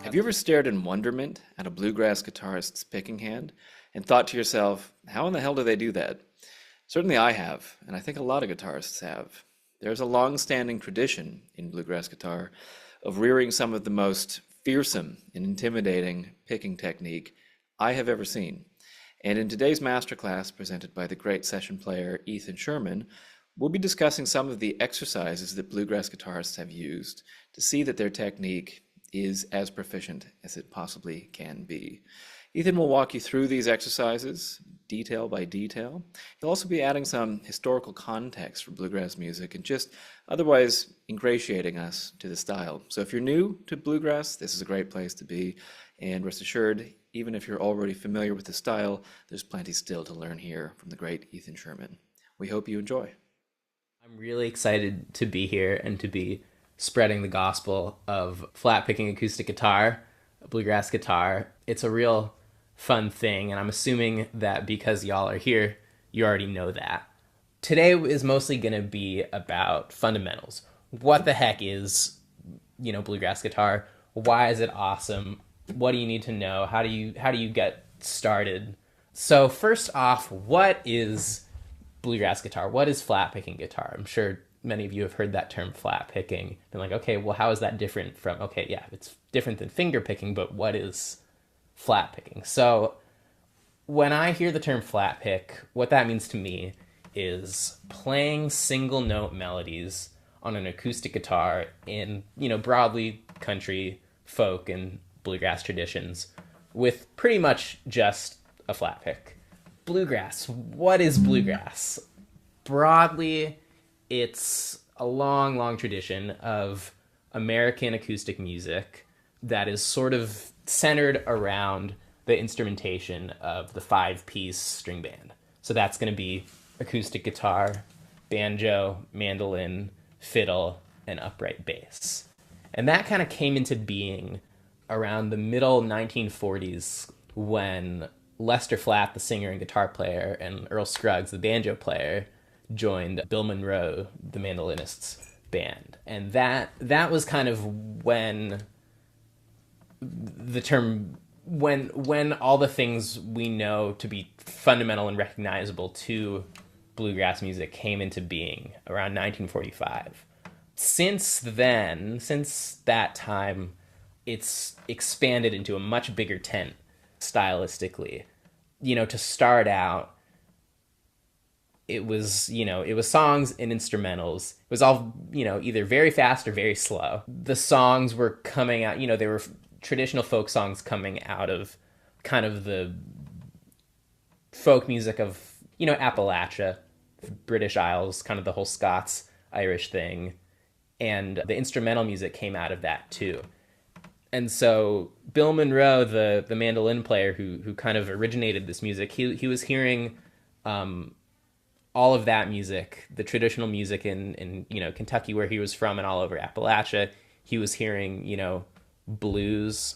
Have you ever stared in wonderment at a bluegrass guitarist's picking hand and thought to yourself, how in the hell do they do that? Certainly I have, and I think a lot of guitarists have. There's a long-standing tradition in bluegrass guitar of rearing some of the most fearsome and intimidating picking technique I have ever seen. And in today's masterclass, presented by the great session player Ethan Sherman, we'll be discussing some of the exercises that bluegrass guitarists have used to see that their technique is as proficient as it possibly can be. Ethan will walk you through these exercises, detail by detail. He'll also be adding some historical context for bluegrass music and just otherwise ingratiating us to the style. So if you're new to bluegrass, this is a great place to be. And rest assured, even if you're already familiar with the style, there's plenty still to learn here from the great Ethan Sherman. We hope you enjoy. I'm really excited to be here and to be spreading the gospel of flat picking acoustic guitar, bluegrass guitar. It's a real fun thing, and I'm assuming that because y'all are here, you already know that. Today is mostly going to be about fundamentals. What the heck is, bluegrass guitar? Why is it awesome? What do you need to know? How do you get started? So first off, what is bluegrass guitar? What is flat picking guitar? I'm sure many of you have heard that term flat picking. Been like, okay, well, how is that different from, okay, yeah, it's different than finger picking, but what is flat picking? So when I hear the term flat pick, what that means to me is playing single note melodies on an acoustic guitar in, broadly country, folk, and bluegrass traditions with pretty much just a flat pick. Bluegrass. What is bluegrass? Broadly, it's a long, long tradition of American acoustic music that is sort of centered around the instrumentation of the five-piece string band. So that's going to be acoustic guitar, banjo, mandolin, fiddle, and upright bass. And that kind of came into being around the middle 1940s when Lester Flatt, the singer and guitar player, and Earl Scruggs, the banjo player, joined Bill Monroe, the mandolinist's band. And that was kind of when the term, when all the things we know to be fundamental and recognizable to bluegrass music came into being around 1945. Since then, since that time, it's expanded into a much bigger tent stylistically. To start out, it was songs and instrumentals. It was all, either very fast or very slow. The songs were coming out, they were traditional folk songs coming out of kind of the folk music of, Appalachia, British Isles, kind of the whole Scots Irish thing. And the instrumental music came out of that too. And so Bill Monroe, the mandolin player who kind of originated this music, he was hearing all of that music, the traditional music in Kentucky where he was from and all over Appalachia. He was hearing, blues,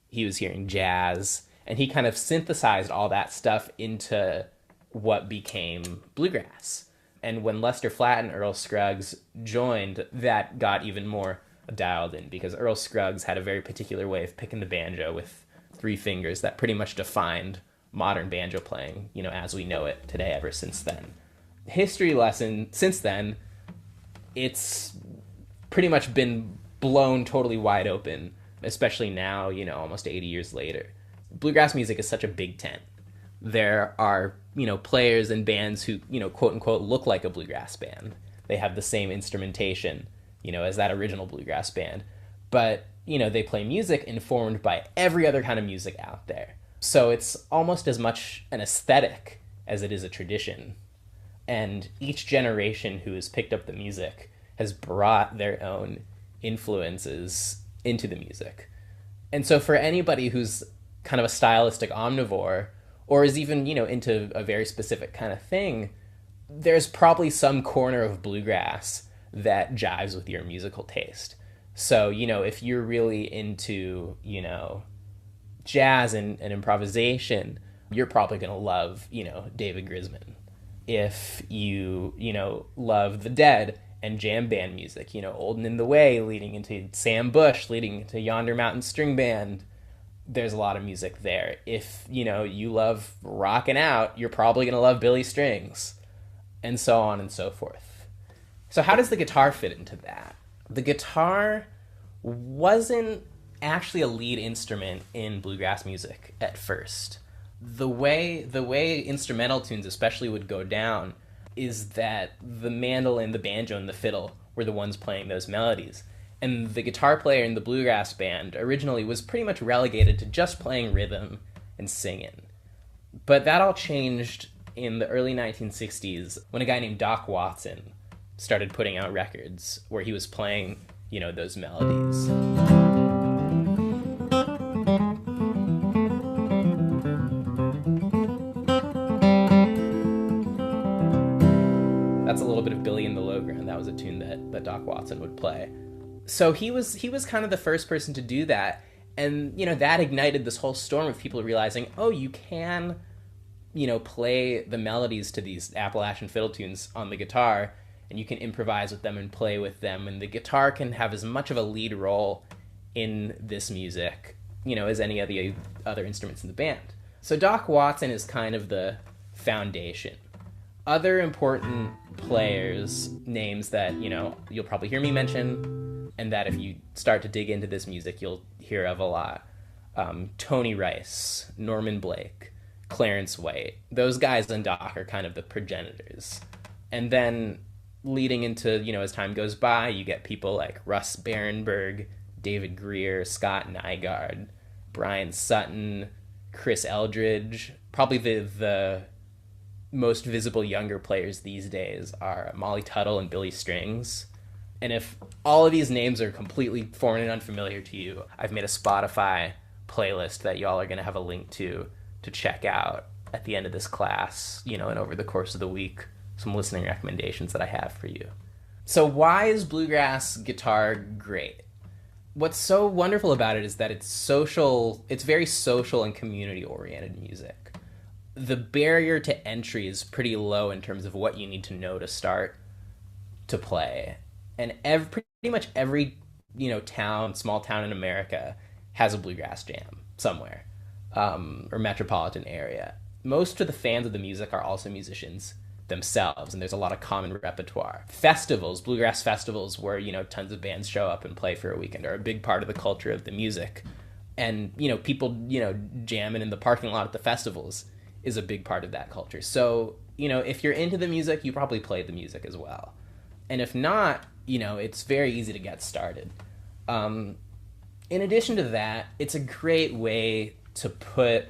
he was hearing jazz, and he kind of synthesized all that stuff into what became bluegrass. And when Lester Flatt and Earl Scruggs joined, that got even more dialed in because Earl Scruggs had a very particular way of picking the banjo with three fingers that pretty much defined modern banjo playing, as we know it today ever since then. History lesson since then, it's pretty much been blown totally wide open, especially now, almost 80 years later. Bluegrass music is such a big tent. There are, players and bands who, quote unquote, look like a bluegrass band. They have the same instrumentation, as that original bluegrass band. But, they play music informed by every other kind of music out there. So it's almost as much an aesthetic as it is a tradition. And each generation who has picked up the music has brought their own influences into the music. And so for anybody who's kind of a stylistic omnivore, or is even, into a very specific kind of thing, there's probably some corner of bluegrass that jives with your musical taste. So, if you're really into, jazz and improvisation, you're probably going to love, David Grisman. If you, love the Dead and jam band music, Old and in the Way leading into Sam Bush, leading into Yonder Mountain String Band. There's a lot of music there. If, you love rocking out, you're probably going to love Billy Strings, and so on and so forth. So how does the guitar fit into that? The guitar wasn't actually a lead instrument in bluegrass music at first. The way instrumental tunes especially would go down is that the mandolin, the banjo, and the fiddle were the ones playing those melodies. And the guitar player in the bluegrass band originally was pretty much relegated to just playing rhythm and singing. But that all changed in the early 1960s when a guy named Doc Watson started putting out records where he was playing, those melodies. That's a little bit of Billy in the Low Ground. That was a tune that Doc Watson would play. So he was kind of the first person to do that, and that ignited this whole storm of people realizing, oh, you can, play the melodies to these Appalachian fiddle tunes on the guitar, and you can improvise with them and play with them, and the guitar can have as much of a lead role in this music, as any of the other instruments in the band. So Doc Watson is kind of the foundation. Other important players, names that, you'll probably hear me mention, and that if you start to dig into this music, you'll hear of a lot. Tony Rice, Norman Blake, Clarence White. Those guys and Doc are kind of the progenitors. And then leading into, as time goes by, you get people like Russ Barenberg, David Greer, Scott Nygaard, Brian Sutton, Chris Eldridge. Probably the most visible younger players these days are Molly Tuttle and Billy Strings. And if all of these names are completely foreign and unfamiliar to you, I've made a Spotify playlist that y'all are going to have a link to check out at the end of this class, and over the course of the week, some listening recommendations that I have for you. So why is bluegrass guitar great? What's so wonderful about it is that it's very social and community-oriented music. The barrier to entry is pretty low in terms of what you need to know to start to play. And pretty much every, small town in America has a bluegrass jam somewhere, or metropolitan area. Most of the fans of the music are also musicians themselves, and there's a lot of common repertoire. Festivals, bluegrass festivals where, tons of bands show up and play for a weekend are a big part of the culture of the music. And, people, jamming in the parking lot at the festivals is a big part of that culture. So, if you're into the music, you probably play the music as well. And if not, it's very easy to get started. In addition to that, it's a great way to put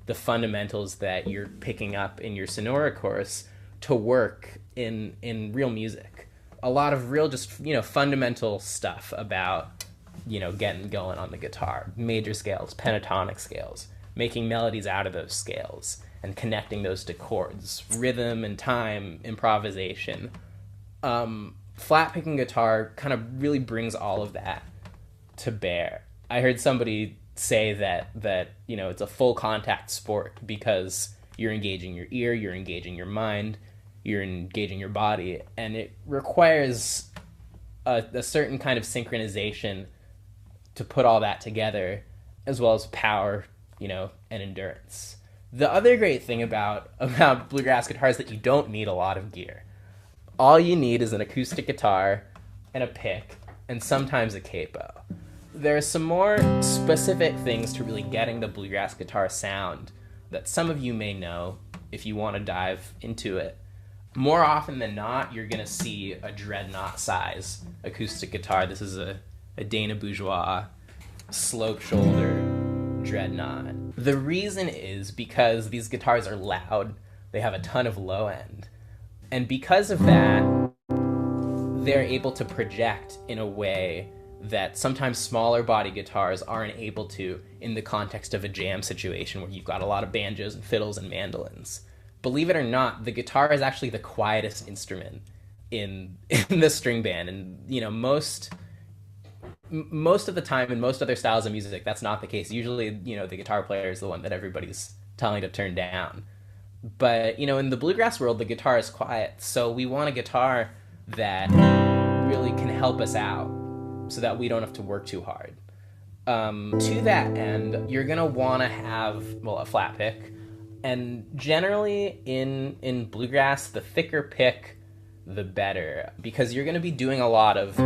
the fundamentals that you're picking up in your Sonora course to work in real music. A lot of real just, fundamental stuff about, getting going on the guitar. Major scales, pentatonic scales, making melodies out of those scales and connecting those to chords, rhythm and time, improvisation. Flat picking guitar kind of really brings all of that to bear. I heard somebody say that it's a full contact sport because you're engaging your ear, you're engaging your mind, you're engaging your body, and it requires a certain kind of synchronization to put all that together, as well as power, and endurance. The other great thing about bluegrass guitar is that you don't need a lot of gear. All you need is an acoustic guitar and a pick, and sometimes a capo. There are some more specific things to really getting the bluegrass guitar sound that some of you may know if you want to dive into it. More often than not, you're going to see a dreadnought size acoustic guitar. This is a Dana Bourgeois slope shoulder dreadnought. The reason is because these guitars are loud. They have a ton of low end. And because of that, they're able to project in a way that sometimes smaller body guitars aren't able to in the context of a jam situation where you've got a lot of banjos and fiddles and mandolins. Believe it or not, the guitar is actually the quietest instrument in the string band. And, most of the time in most other styles of music, that's not the case. Usually, the guitar player is the one that everybody's telling to turn down. But, in the bluegrass world, the guitar is quiet. So we want a guitar that really can help us out so that we don't have to work too hard. To that end, you're going to want to have, well, a flat pick. And generally in bluegrass, the thicker pick, the better, because you're going to be doing a lot of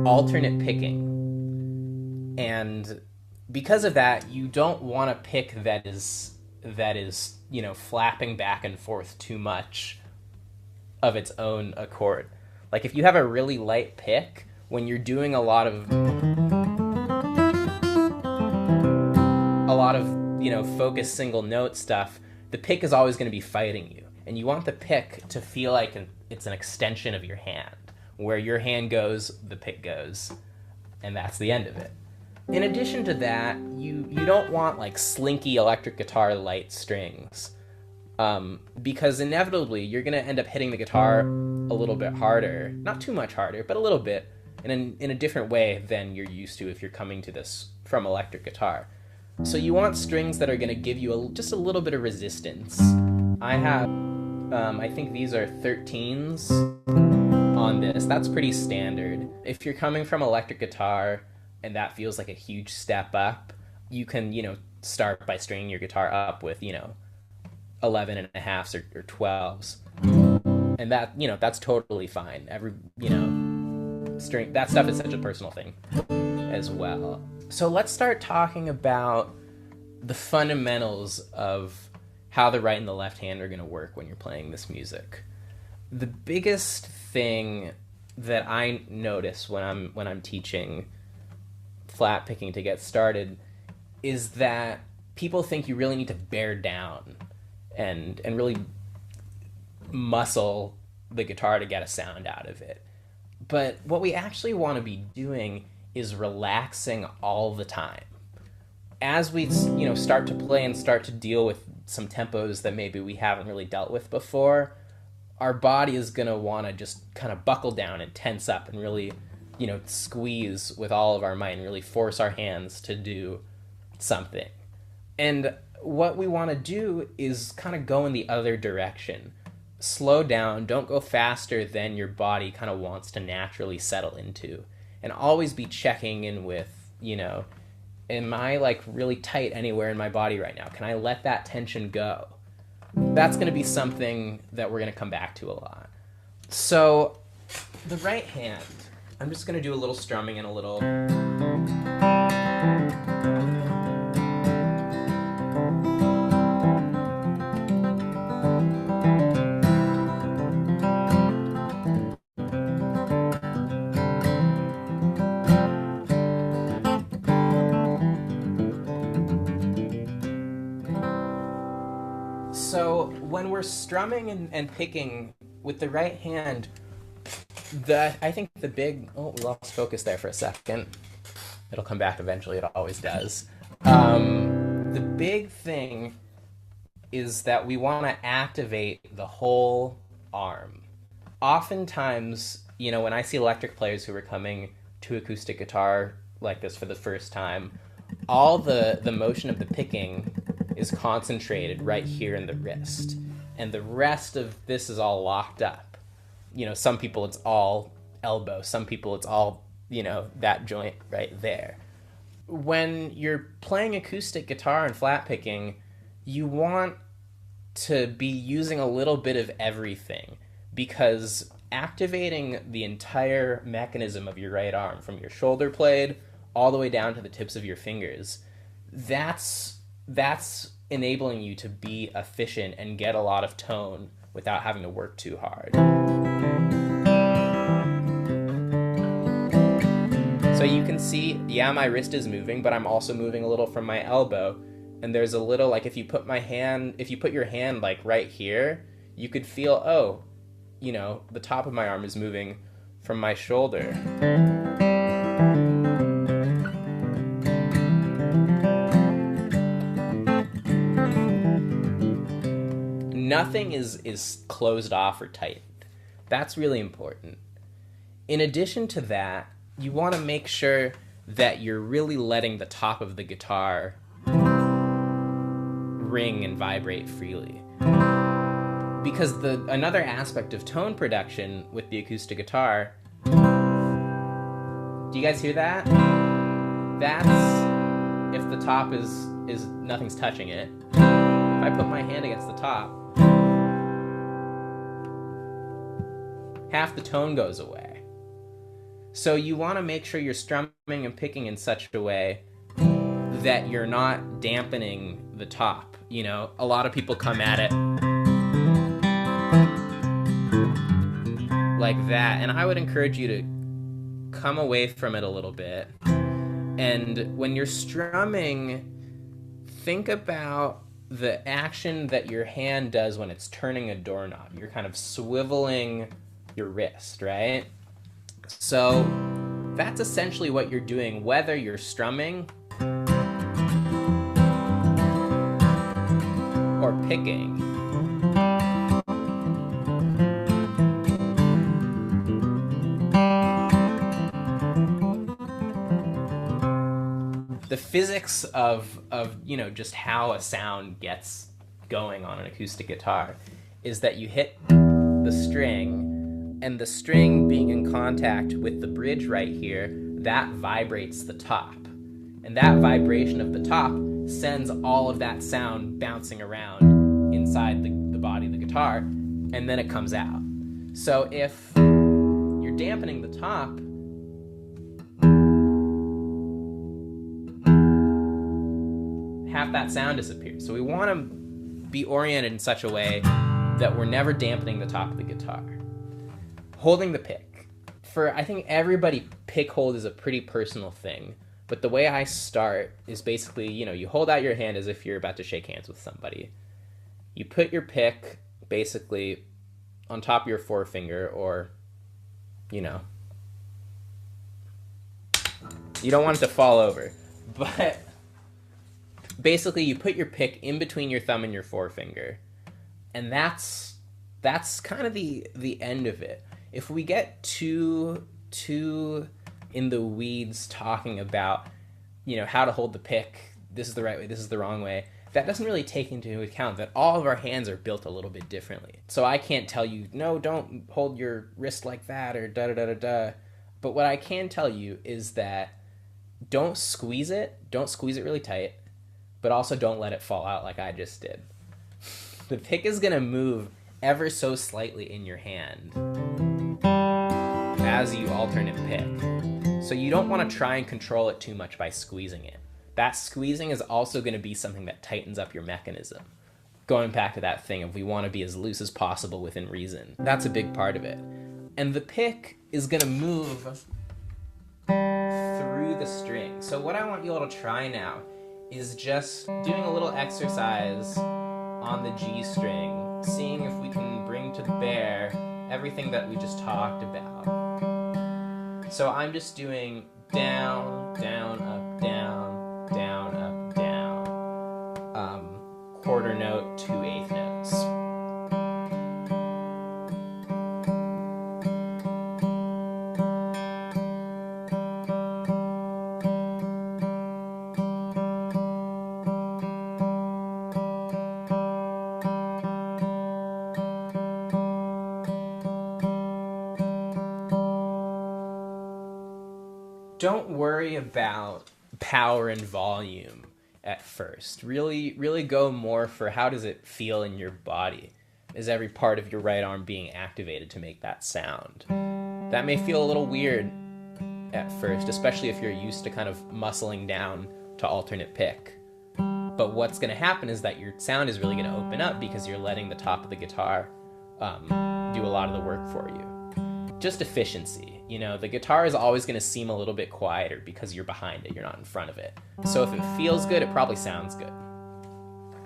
alternate picking. And because of that, you don't want a pick that is, flapping back and forth too much of its own accord. Like if you have a really light pick, when you're doing a lot of focused single note stuff, the pick is always going to be fighting you. And you want the pick to feel like it's an extension of your hand. Where your hand goes, the pick goes. And that's the end of it. In addition to that, you don't want like slinky electric guitar light strings. Because inevitably you're going to end up hitting the guitar a little bit harder. Not too much harder, but a little bit. In a different way than you're used to if you're coming to this from electric guitar. So you want strings that are going to give you just a little bit of resistance. I have, I think these are 13s on this. That's pretty standard. If you're coming from electric guitar and that feels like a huge step up, you can, start by stringing your guitar up with, 11 and a halves or 12s. And that, that's totally fine. String, that stuff is such a personal thing as well. So let's start talking about the fundamentals of how the right and the left hand are going to work when you're playing this music. The biggest thing that I notice when I'm teaching flat picking to get started is that people think you really need to bear down and really muscle the guitar to get a sound out of it. But what we actually want to be doing is relaxing all the time. As we, start to play and start to deal with some tempos that maybe we haven't really dealt with before, our body is going to want to just kind of buckle down and tense up and really, squeeze with all of our might and really force our hands to do something. And what we want to do is kind of go in the other direction. Slow down, don't go faster than your body kind of wants to naturally settle into. And always be checking in with, am I like really tight anywhere in my body right now? Can I let that tension go? That's going to be something that we're going to come back to a lot. So the right hand, I'm just going to do a little strumming and a little... So when we're strumming and picking with the right hand, I think the big... Oh, we lost focus there for a second. It'll come back eventually. It always does. The big thing is that we want to activate the whole arm. Oftentimes, when I see electric players who are coming to acoustic guitar like this for the first time, all the motion of the picking is concentrated right here in the wrist. And the rest of this is all locked up. Some people it's all elbow, some people it's all, that joint right there. When you're playing acoustic guitar and flat picking, you want to be using a little bit of everything, because activating the entire mechanism of your right arm, from your shoulder blade all the way down to the tips of your fingers, that's enabling you to be efficient and get a lot of tone without having to work too hard. So you can see, my wrist is moving, but I'm also moving a little from my elbow. And there's a little, like if you put your hand like right here, you could feel, the top of my arm is moving from my shoulder. Nothing is closed off or tightened. That's really important. In addition to that, you want to make sure that you're really letting the top of the guitar ring and vibrate freely. because another aspect of tone production with the acoustic guitar, do you guys hear that? That's if the top is nothing's touching it. If I put my hand against the top, half the tone goes away. So you want to make sure you're strumming and picking in such a way that you're not dampening the top. You know, a lot of people come at it like that, and I would encourage you to come away from it a little bit. And when you're strumming, think about the action that your hand does when it's turning a doorknob. You're kind of swiveling your wrist, right? So that's essentially what you're doing, whether you're strumming or picking. The physics of you know, just how a sound gets going on an acoustic guitar is that you hit the string, and the string being in contact with the bridge right here, that vibrates the top. And that vibration of the top sends all of that sound bouncing around inside the body of the guitar, and then it comes out. So if you're dampening the top, half that sound disappears. So we want to be oriented in such a way that we're never dampening the top of the guitar. Holding the pick. For, I think everybody, pick hold is a pretty personal thing. But the way I start is basically, you know, you hold out your hand as if you're about to shake hands with somebody. You put your pick basically on top of your forefinger, or, you know, you don't want it to fall over. But basically you put your pick in between your thumb and your forefinger. And that's kind of the end of it. If we get too in the weeds talking about, you know, how to hold the pick, this is the right way, this is the wrong way, that doesn't really take into account that all of our hands are built a little bit differently. So I can't tell you, no, don't hold your wrist like that, or da-da-da-da-da. But what I can tell you is that don't squeeze it really tight, but also don't let it fall out like I just did. The pick is going to move ever so slightly in your hand as you alternate pick. So you don't want to try and control it too much by squeezing it. That squeezing is also going to be something that tightens up your mechanism. Going back to that thing of we want to be as loose as possible within reason. That's a big part of it. And the pick is going to move through the string. So what I want you all to try now is just doing a little exercise on the G string, seeing if we can bring to bear everything that we just talked about. So I'm just doing down, down, up, down, down, up, down. Quarter note, 2/8 notes. Don't worry about power and volume at first. Really go more for how does it feel in your body? Is every part of your right arm being activated to make that sound? That may feel a little weird at first, especially if you're used to kind of muscling down to alternate pick. But what's going to happen is that your sound is really going to open up because you're letting the top of the guitar do a lot of the work for you. Just efficiency. You know, the guitar is always going to seem a little bit quieter because you're behind it, you're not in front of it. So if it feels good, it probably sounds good.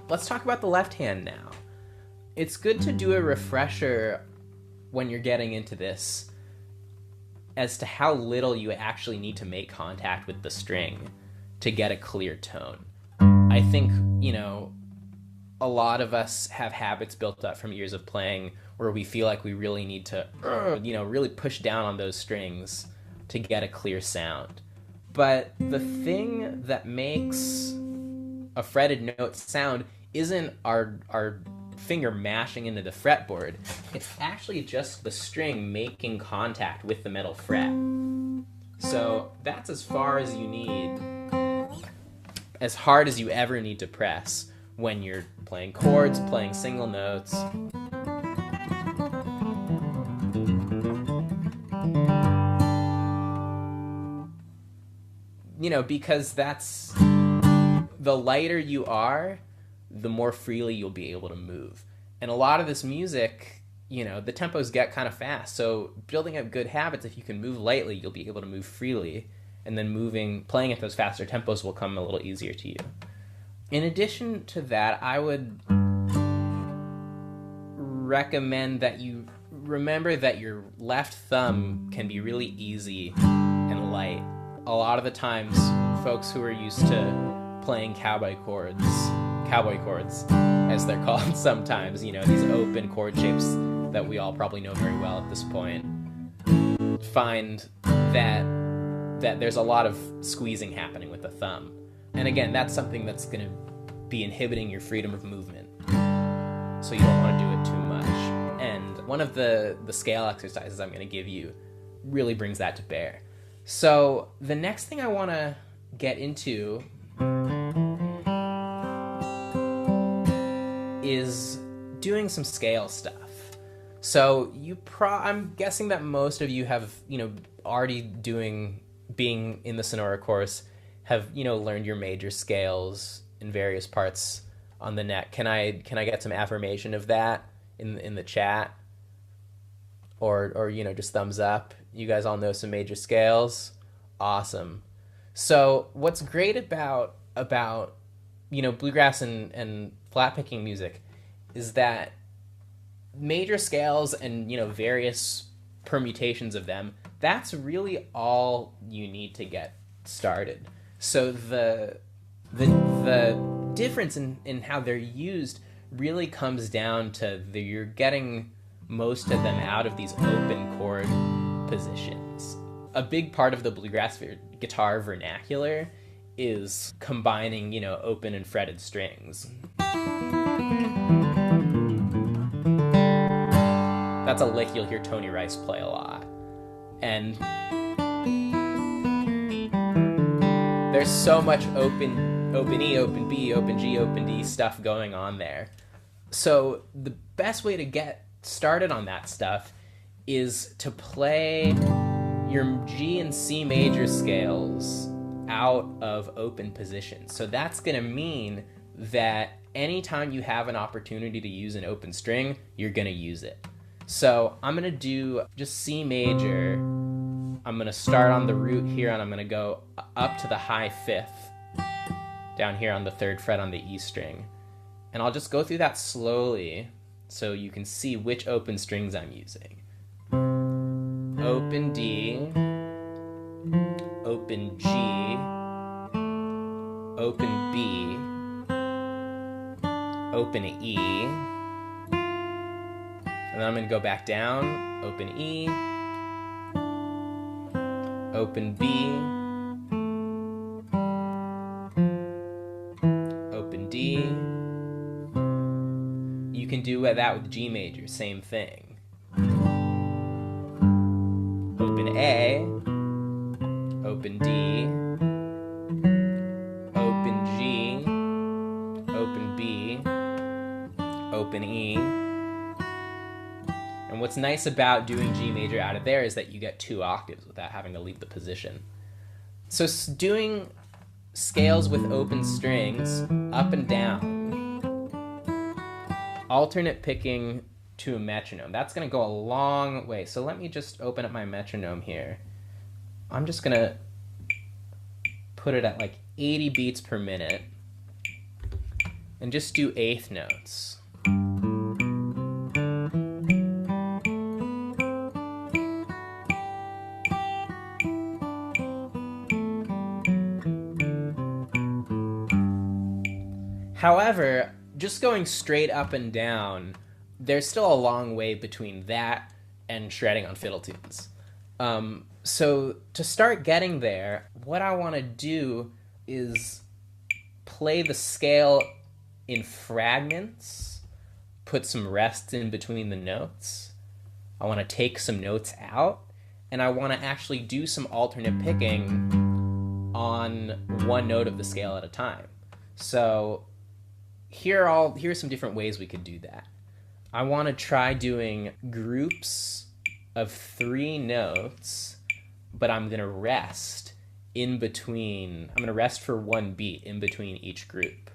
Let's talk about the left hand now. It's good to do a refresher when you're getting into this as to how little you actually need to make contact with the string to get a clear tone. I think, you know, a lot of us have habits built up from years of playing where we feel like we really need to, really push down on those strings to get a clear sound. But the thing that makes a fretted note sound isn't our finger mashing into the fretboard. It's actually just the string making contact with the metal fret. So that's as far as you need, as hard as you ever need to press when you're playing chords, playing single notes. You know, because that's, the lighter you are, the more freely you'll be able to move. And a lot of this music, you know, the tempos get kind of fast. So building up good habits, if you can move lightly, you'll be able to move freely. And then playing at those faster tempos will come a little easier to you. In addition to that, I would recommend that you remember that your left thumb can be really easy and light. A lot of the times, folks who are used to playing cowboy chords, as they're called sometimes, you know, these open chord shapes that we all probably know very well at this point, find that there's a lot of squeezing happening with the thumb. And again, that's something that's going to be inhibiting your freedom of movement. So you don't want to do it too much. And one of the scale exercises I'm going to give you really brings that to bear. So the next thing I want to get into is doing some scale stuff. So I'm guessing that most of you have, you know, already being in the Sonora course, have, you know, learned your major scales in various parts on the neck. Can I get some affirmation of that in the chat? Or you know, just thumbs up. You guys all know some major scales. Awesome. So what's great about you know, bluegrass and flat picking music is that major scales and, you know, various permutations of them, that's really all you need to get started. So the difference in how they're used really comes down to you're getting most of them out of these open chord positions. A big part of the bluegrass guitar vernacular is combining, you know, open and fretted strings. That's a lick you'll hear Tony Rice play a lot. And there's so much open E, open B, open G, open D stuff going on there. So the best way to get started on that stuff is to play your G and C major scales out of open positions. So that's going to mean that anytime you have an opportunity to use an open string, you're going to use it. So I'm going to do just C major. I'm going to start on the root here, and I'm going to go up to the high fifth down here on the 3rd fret on the E string. And I'll just go through that slowly so you can see which open strings I'm using. Open D, open G, open B, open E, and then I'm going to go back down, open E, open B, open D. You can do that with G major, same thing. Open A, open D, open G, open B, open E. And what's nice about doing G major out of there is that you get 2 octaves without having to leave the position. So doing scales with open strings, up and down, alternate picking to a metronome, that's going to go a long way. So let me just open up my metronome here. I'm just going to put it at like 80 beats per minute and just do 8th notes. However, just going straight up and down, there's still a long way between that and shredding on fiddle tunes. So to start getting there, what I want to do is play the scale in fragments, put some rest in between the notes. I want to take some notes out, and I want to actually do some alternate picking on one note of the scale at a time. So here's some different ways we could do that. I want to try doing groups of 3 notes, but I'm going to rest in between. I'm going to rest for 1 beat in between each group.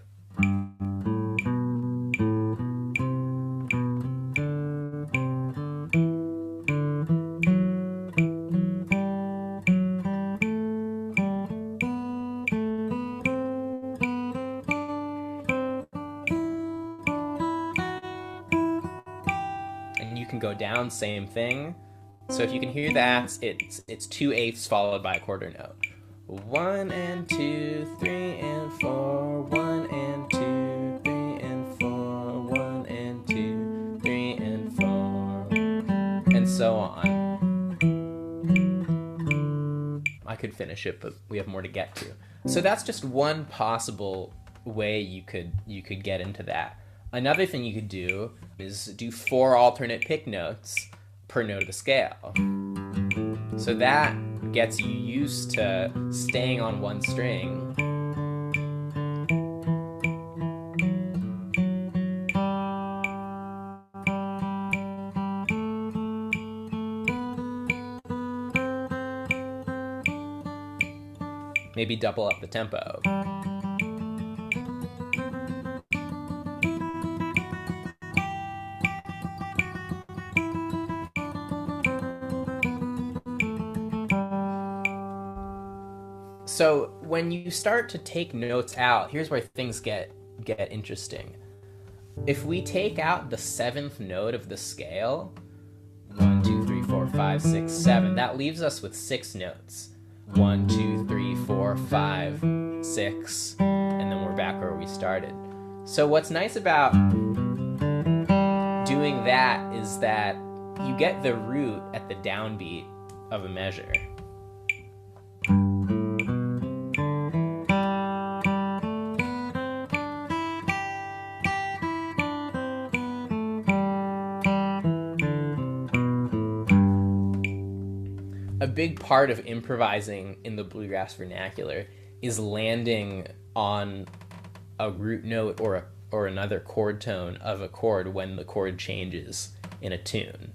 And you can go down, same thing. So if you can hear that, it's 2/8 followed by a quarter note. 1 and 2, 3 and 4, 1 and 2, 3 and 4, 1 and 2, 3 and 4, and so on. I could finish it, but we have more to get to. So that's just one possible way you could get into that. Another thing you could do is do 4 alternate pick notes per note of the scale. So that gets you used to staying on one string. Maybe double up the tempo. So when you start to take notes out, here's where things get interesting. If we take out the 7th note of the scale, 1, 2, 3, 4, 5, 6, 7, that leaves us with 6 notes. 1, 2, 3, 4, 5, 6, and then we're back where we started. So what's nice about doing that is that you get the root at the downbeat of a measure. A big part of improvising in the bluegrass vernacular is landing on a root note or another chord tone of a chord when the chord changes in a tune.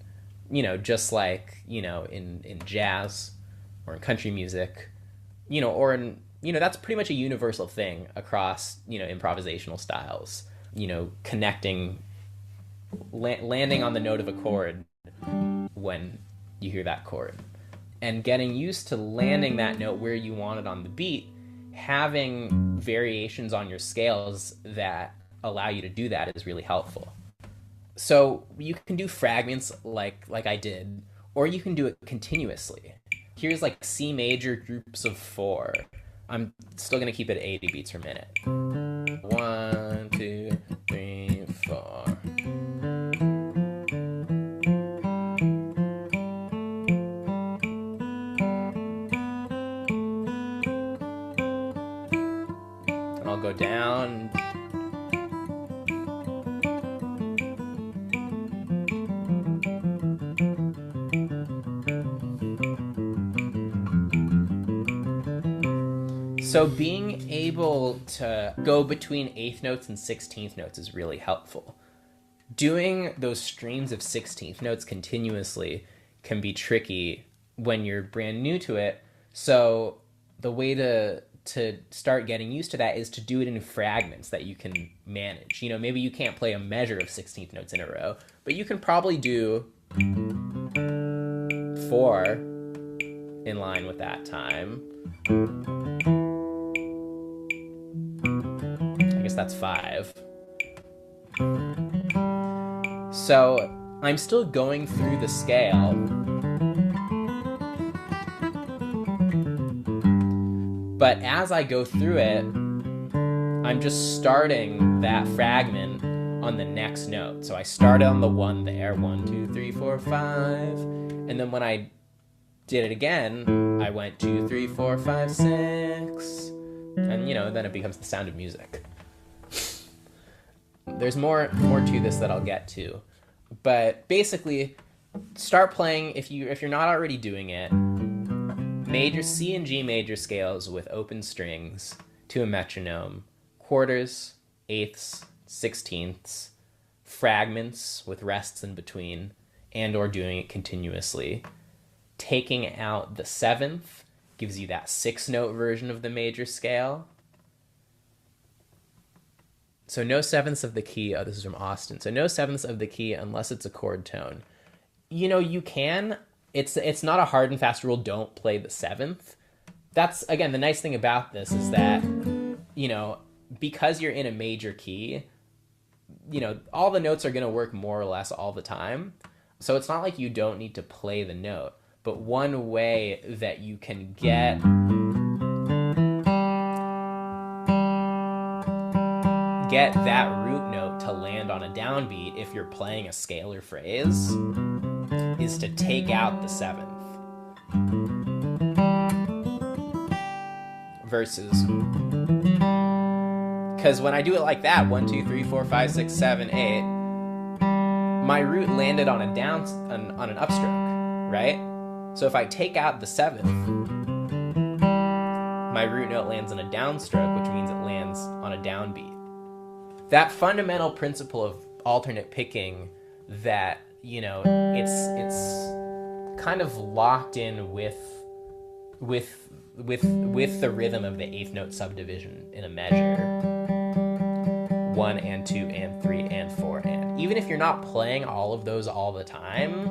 Just like, in jazz or in country music, or in, that's pretty much a universal thing across, improvisational styles, connecting, landing on the note of a chord when you hear that chord. And getting used to landing that note where you want it on the beat, having variations on your scales that allow you to do that is really helpful. So you can do fragments like I did, or you can do it continuously. Here's like C major groups of 4. I'm still going to keep it at 80 beats per minute. 1, 2, 3, 4. Go down. So being able to go between 8th notes and 16th notes is really helpful. Doing those streams of 16th notes continuously can be tricky when you're brand new to it. So the way to start getting used to that is to do it in fragments that you can manage. Maybe you can't play a measure of 16th notes in a row, but you can probably do 4 in line with that time. I guess that's 5. So I'm still going through the scale, but as I go through it, I'm just starting that fragment on the next note. So I started on the 1 there, 1, 2, 3, 4, 5. And then when I did it again, I went 2, 3, 4, 5, 6. And, then it becomes the sound of music. There's more to this that I'll get to. But basically, start playing, if you're not already doing it, major C and G major scales with open strings to a metronome, quarters, eighths, sixteenths, fragments with rests in between, and or doing it continuously. Taking out the seventh gives you that 6-note version of the major scale. So no sevenths of the key. Oh, this is from Austin. So no sevenths of the key unless it's a chord tone. You know, you can. It's not a hard and fast rule. Don't play the seventh. That's, again, the nice thing about this is that, you know, because you're in a major key, you know, all the notes are going to work more or less all the time. So it's not like you don't need to play the note. But one way that you can get that root note to land on a downbeat if you're playing a scalar phrase is to take out the seventh. Versus, because when I do it like that, 1, 2, 3, 4, 5, 6, 7, 8, my root landed on an upstroke, right? So if I take out the seventh, my root note lands on a downstroke, which means it lands on a downbeat. That fundamental principle of alternate picking, that, you know, it's kind of locked in with the rhythm of the eighth note subdivision in a measure. 1 and 2 and 3 and 4 and. Even if you're not playing all of those all the time,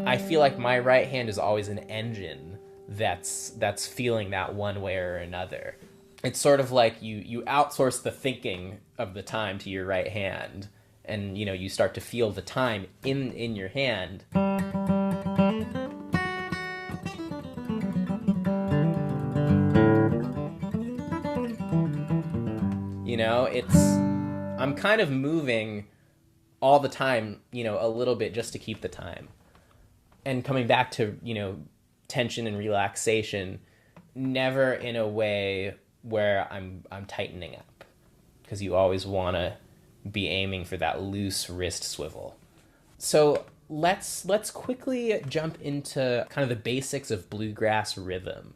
I feel like my right hand is always an engine that's feeling that one way or another. It's sort of like you outsource the thinking of the time to your right hand, and, you know, you start to feel the time in your hand. You know, I'm kind of moving all the time, you know, a little bit just to keep the time. And coming back to, you know, tension and relaxation, never in a way where I'm tightening up, because you always want to be aiming for that loose wrist swivel. So let's quickly jump into kind of the basics of bluegrass rhythm.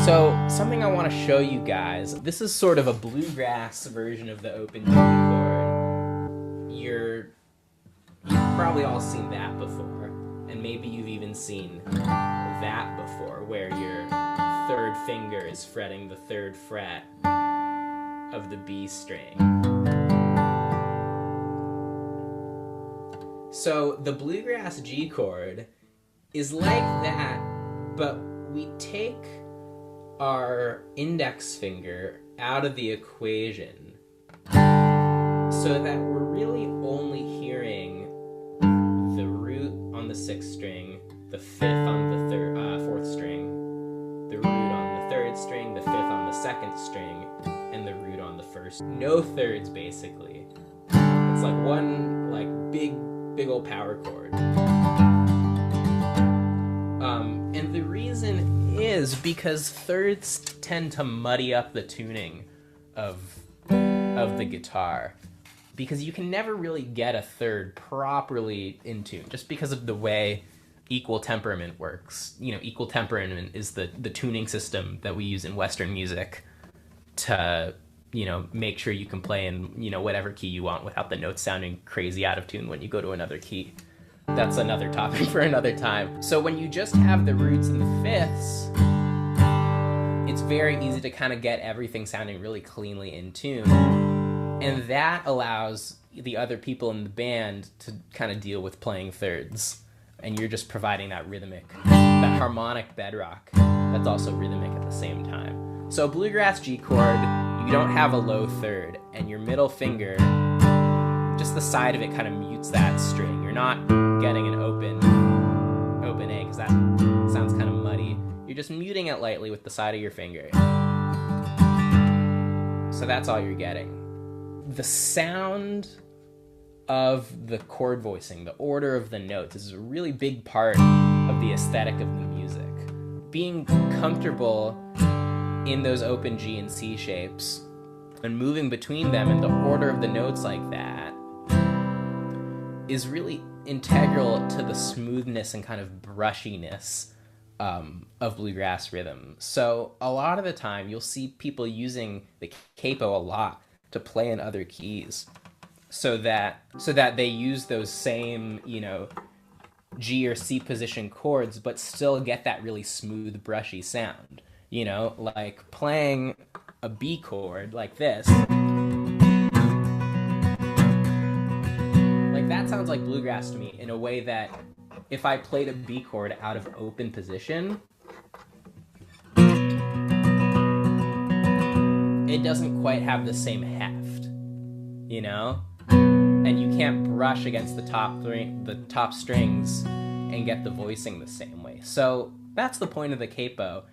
So something I want to show you guys, this is sort of a bluegrass version of the open G chord. You've probably all seen that before, and maybe you've even seen that before, where your third finger is fretting the third fret of the B string. So the bluegrass G chord is like that, but we take our index finger out of the equation so that we're really only hearing the root on the sixth string, the fifth on the fourth string, the root on the third string, the fifth on the second string, and the root on the first. No thirds, basically. It's like one big old power chord. And the reason is because thirds tend to muddy up the tuning of the guitar, because you can never really get a third properly in tune, just because of the way equal temperament works. You know, equal temperament is the tuning system that we use in Western music to, you know, make sure you can play in, you know, whatever key you want without the notes sounding crazy out of tune when you go to another key. That's another topic for another time. So when you just have the roots and the fifths, it's very easy to kind of get everything sounding really cleanly in tune. And that allows the other people in the band to kind of deal with playing thirds. And you're just providing that rhythmic, that harmonic bedrock that's also rhythmic at the same time. So bluegrass G chord, you don't have a low third, and your middle finger, just the side of it kind of mutes that string. You're not getting an open A, because that sounds kind of muddy. You're just muting it lightly with the side of your finger. So that's all you're getting. The sound of the chord voicing, the order of the notes, is a really big part of the aesthetic of the music. Being comfortable in those open G and C shapes and moving between them in the order of the notes like that is really integral to the smoothness and kind of brushiness of bluegrass rhythm. So a lot of the time you'll see people using the capo a lot to play in other keys, so that they use those same, G or C position chords, but still get that really smooth, brushy sound. Like playing a B chord like this. Like that sounds like bluegrass to me in a way that if I played a B chord out of open position, it doesn't quite have the same heft, And you can't brush against the top strings and get the voicing the same way. So that's the point of the capo.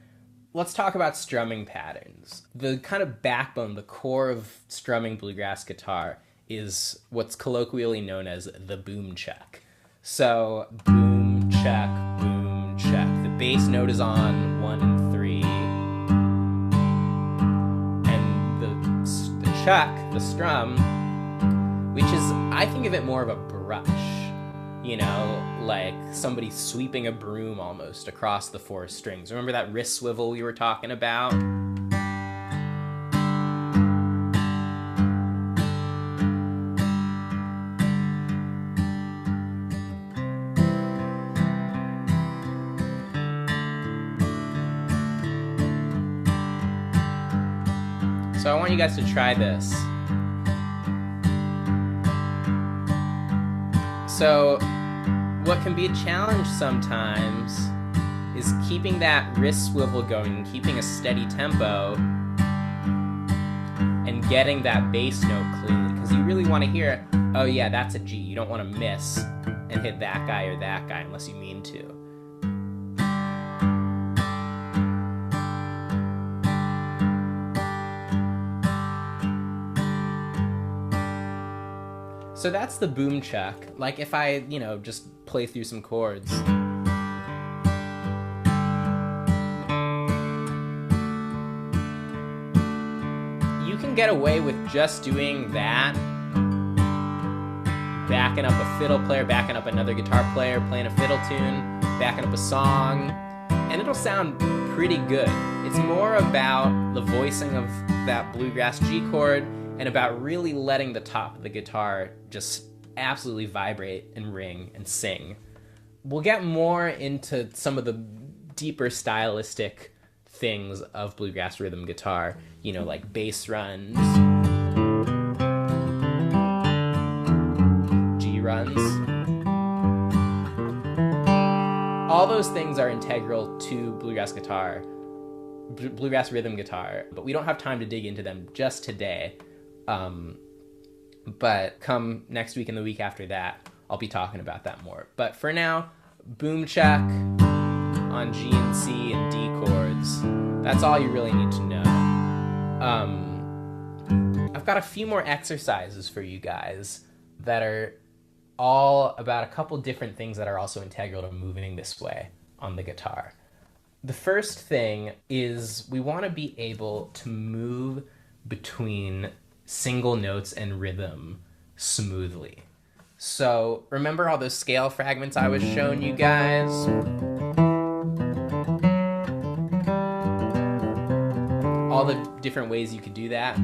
Let's talk about strumming patterns. The kind of backbone, the core of strumming bluegrass guitar is what's colloquially known as the boom check. So boom check, boom check. The bass note is on 1 and 3. And the chuck, the strum, which is, I think of it more of a brush, like somebody sweeping a broom almost across the 4 strings. Remember that wrist swivel we were talking about? So I want you guys to try this. So what can be a challenge sometimes is keeping that wrist swivel going, keeping a steady tempo, and getting that bass note cleanly. Because you really want to hear, oh yeah, that's a G. You don't want to miss and hit that guy or that guy unless you mean to. So that's the boom check. Like if I, just play through some chords. You can get away with just doing that. Backing up a fiddle player, backing up another guitar player, playing a fiddle tune, backing up a song, and it'll sound pretty good. It's more about the voicing of that bluegrass G chord and about really letting the top of the guitar just absolutely vibrate and ring and sing. We'll get more into some of the deeper stylistic things of bluegrass rhythm guitar, like bass runs, G runs. All those things are integral to bluegrass guitar, bluegrass rhythm guitar, but we don't have time to dig into them just today. But come next week and the week after that, I'll be talking about that more. But for now, boom check on G and C and D chords. That's all you really need to know. I've got a few more exercises for you guys that are all about a couple different things that are also integral to moving this way on the guitar. The first thing is we want to be able to move between single notes and rhythm smoothly. So remember all those scale fragments I was showing you guys? All the different ways you could do that.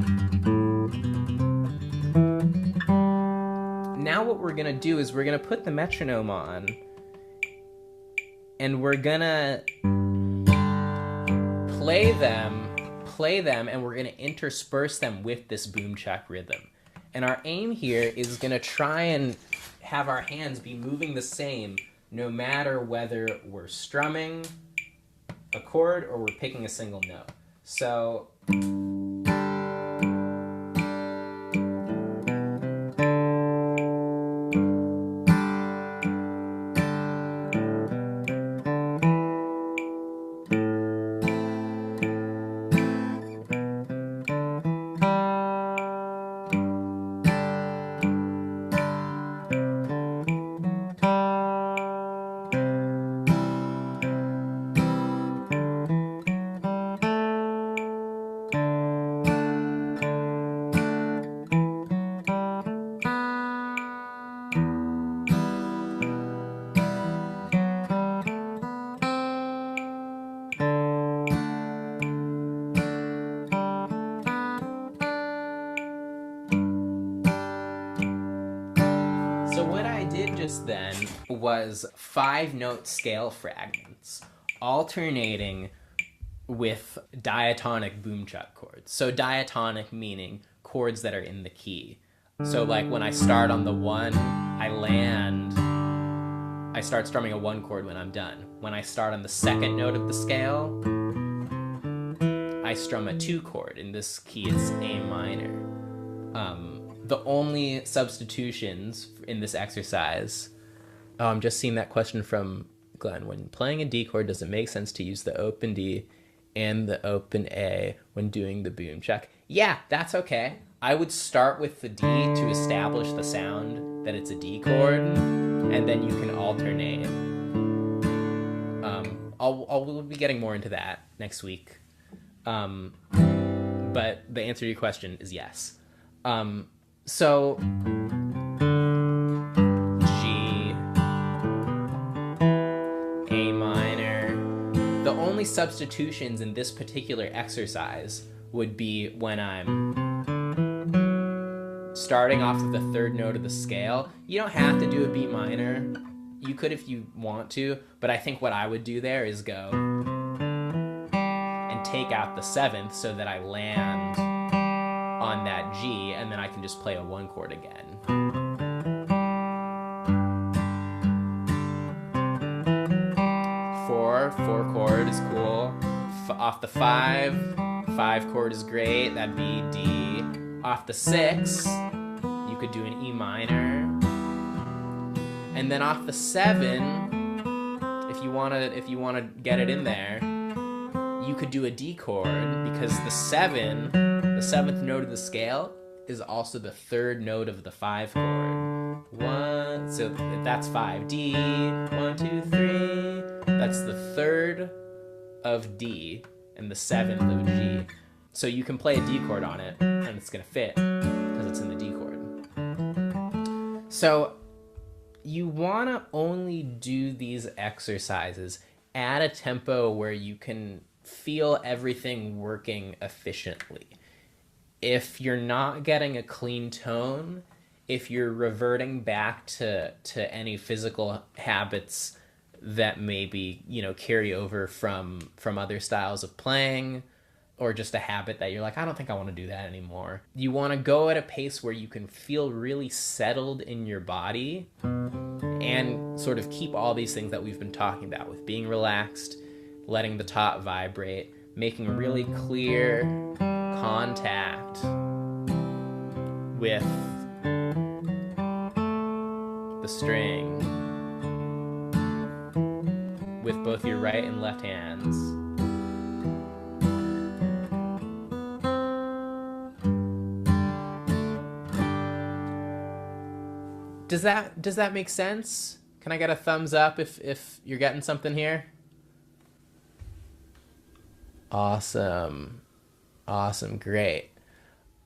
Now what we're gonna do is we're gonna put the metronome on and we're gonna play them, and we're going to intersperse them with this boom check rhythm. And our aim here is going to try and have our hands be moving the same no matter whether we're strumming a chord or we're picking a single note. So practiced then was 5-note scale fragments, alternating with diatonic boom chuck chords. So diatonic meaning chords that are in the key. So like when I start on the 1, I start strumming a 1 chord when I'm done. When I start on the 2nd note of the scale, I strum a 2 chord. In this key, it's A minor. The only substitutions in this exercise... Oh, I'm just seeing that question from Glenn. When playing a D chord, does it make sense to use the open D and the open A when doing the boom chuck? Yeah, that's okay. I would start with the D to establish the sound that it's a D chord, and then you can alternate. We'll be getting more into that next week. But the answer to your question is yes. So G, A minor. The only substitutions in this particular exercise would be when I'm starting off with the 3rd note of the scale. You don't have to do a B minor. You could if you want to, but I think what I would do there is go and take out the 7th so that I land on that G, and then I can just play a 1 chord again. 4 chord is cool. Off the 5 chord is great. That'd be D. Off the 6, you could do an E minor. And then off the 7, if you wanna get it in there, you could do a D chord, because the 7th note of the scale is also the 3rd note of the 5 chord. 1, so that's 5. D, 1, 2, 3. That's the 3rd of D and the 7th of G. So you can play a D chord on it, and it's gonna fit because it's in the D chord. So you wanna only do these exercises at a tempo where you can feel everything working efficiently. If you're not getting a clean tone, if you're reverting back to any physical habits that maybe, carry over from other styles of playing, or just a habit that you're like, I don't think I want to do that anymore. You want to go at a pace where you can feel really settled in your body and sort of keep all these things that we've been talking about, with being relaxed, letting the top vibrate, making really clear contact with the string with both your right and left hands. Does that make sense? Can I get a thumbs up if you're getting something here? Awesome, great.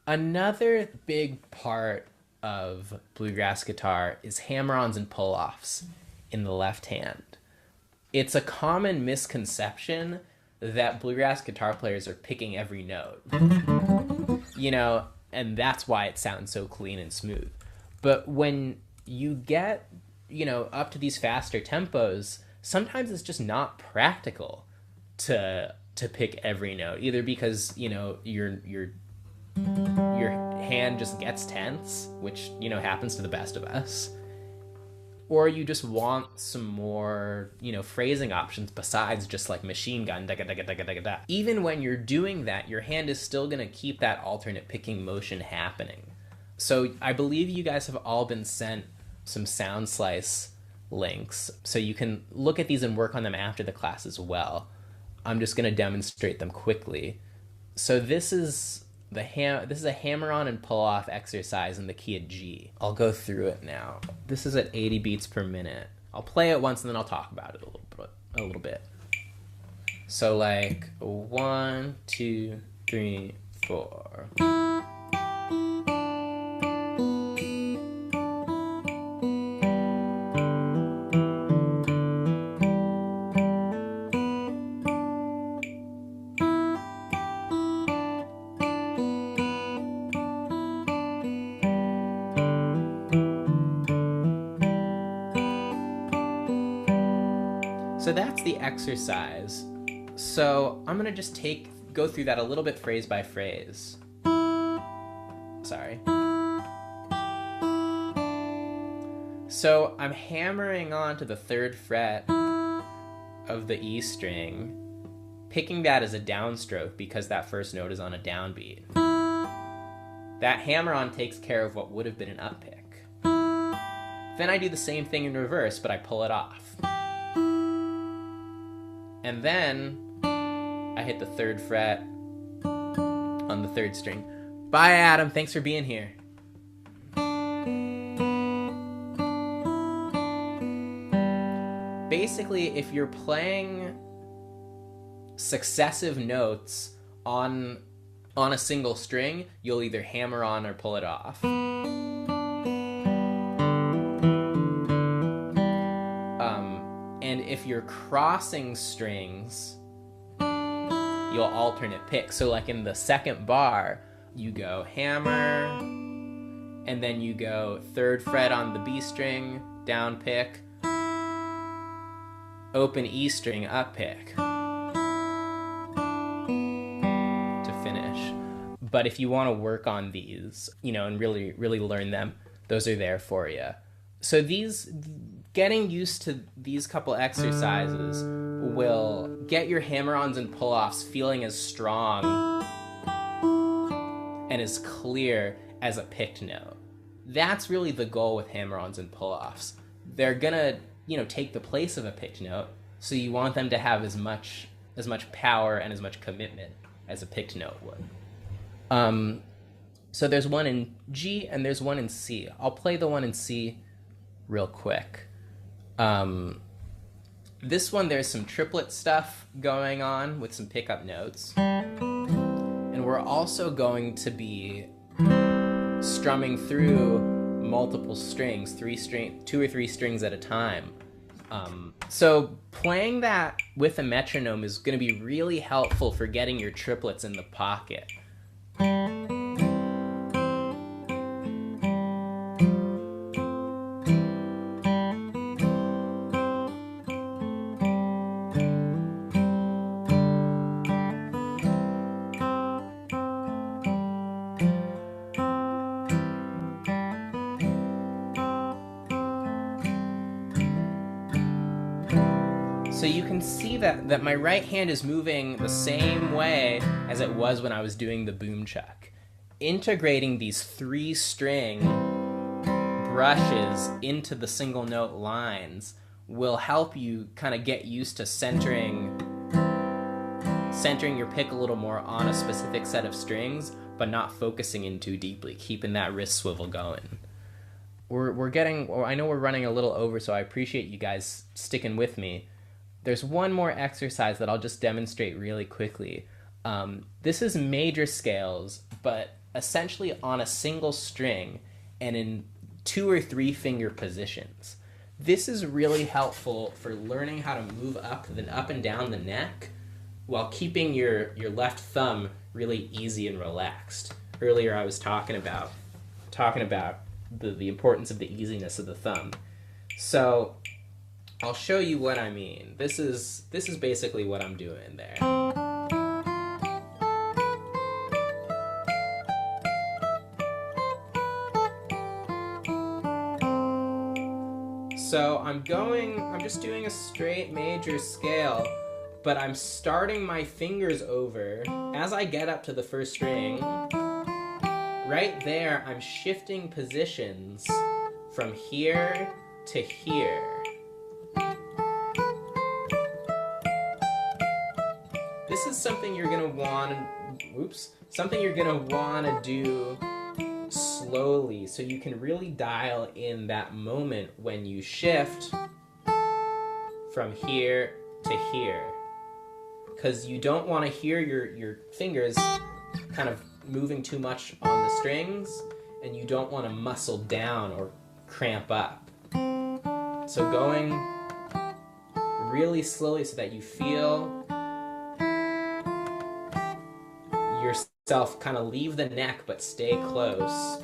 Another big part of bluegrass guitar is hammer-ons and pull-offs in the left hand. It's a common misconception that bluegrass guitar players are picking every note, and that's why it sounds so clean and smooth. But when you get, up to these faster tempos, sometimes it's just not practical to pick every note, either because, your hand just gets tense, which, happens to the best of us, or you just want some more, phrasing options besides just like machine gun, da da da da da da. Even when you're doing that, your hand is still going to keep that alternate picking motion happening. So I believe you guys have all been sent some sound slice links, so you can look at these and work on them after the class as well. I'm just going to demonstrate them quickly. So this is a hammer-on and pull-off exercise in the key of G. I'll go through it now. This is at 80 beats per minute. I'll play it once and then I'll talk about it a little bit. So like 1, 2, 3, 4. So that's the exercise. So I'm gonna just go through that a little bit phrase by phrase. Sorry. So I'm hammering onto the 3rd fret of the E string, picking that as a downstroke because that first note is on a downbeat. That hammer on takes care of what would have been an up pick. Then I do the same thing in reverse, but I pull it off. And then I hit the 3rd fret on the 3rd string. Bye, Adam. Thanks for being here. Basically, if you're playing successive notes on a single string, you'll either hammer on or pull it off. And if you're crossing strings, you'll alternate pick. So like in the 2nd bar, you go hammer, and then you go 3rd fret on the B string, down pick, open E string, up pick to finish. But if you want to work on these, and really, really learn them, those are there for you. So getting used to these couple exercises will get your hammer-ons and pull-offs feeling as strong and as clear as a picked note. That's really the goal with hammer-ons and pull-offs. They're gonna, take the place of a picked note, so you want them to have as much power and as much commitment as a picked note would. So there's one in G and there's one in C. I'll play the one in C real quick. This one, there's some triplet stuff going on with some pickup notes. And we're also going to be strumming through multiple strings, 2 or 3 strings at a time. So playing that with a metronome is going to be really helpful for getting your triplets in the pocket. So you can see that my right hand is moving the same way as it was when I was doing the boom chuck. Integrating these 3-string brushes into the single note lines will help you kind of get used to centering your pick a little more on a specific set of strings, but not focusing in too deeply, keeping that wrist swivel going. I know we're running a little over, so I appreciate you guys sticking with me. There's one more exercise that I'll just demonstrate really quickly. This is major scales, but essentially on a single string and in 2 or 3 finger positions. This is really helpful for learning how to move up and down the neck while keeping your left thumb really easy and relaxed. Earlier I was talking about the importance of the easiness of the thumb. So I'll show you what I mean. This is basically what I'm doing there. So I'm just doing a straight major scale, but I'm starting my fingers over as I get up to the first string. Right there, I'm shifting positions from here to here. This is something you're gonna want to do slowly, so you can really dial in that moment when you shift from here to here, because you don't want to hear your fingers kind of moving too much on the strings, and you don't want to muscle down or cramp up. So going really slowly so that you feel yourself kind of leave the neck but stay close.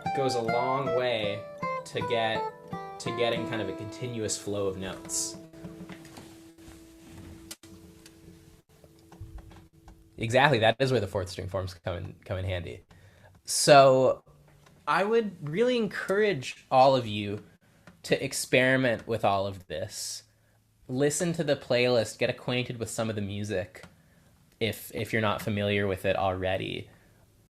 It goes a long way to to getting kind of a continuous flow of notes. Exactly, that is where the fourth string forms come in handy. So I would really encourage all of you to experiment with all of this. Listen to the playlist, get acquainted with some of the music if you're not familiar with it already.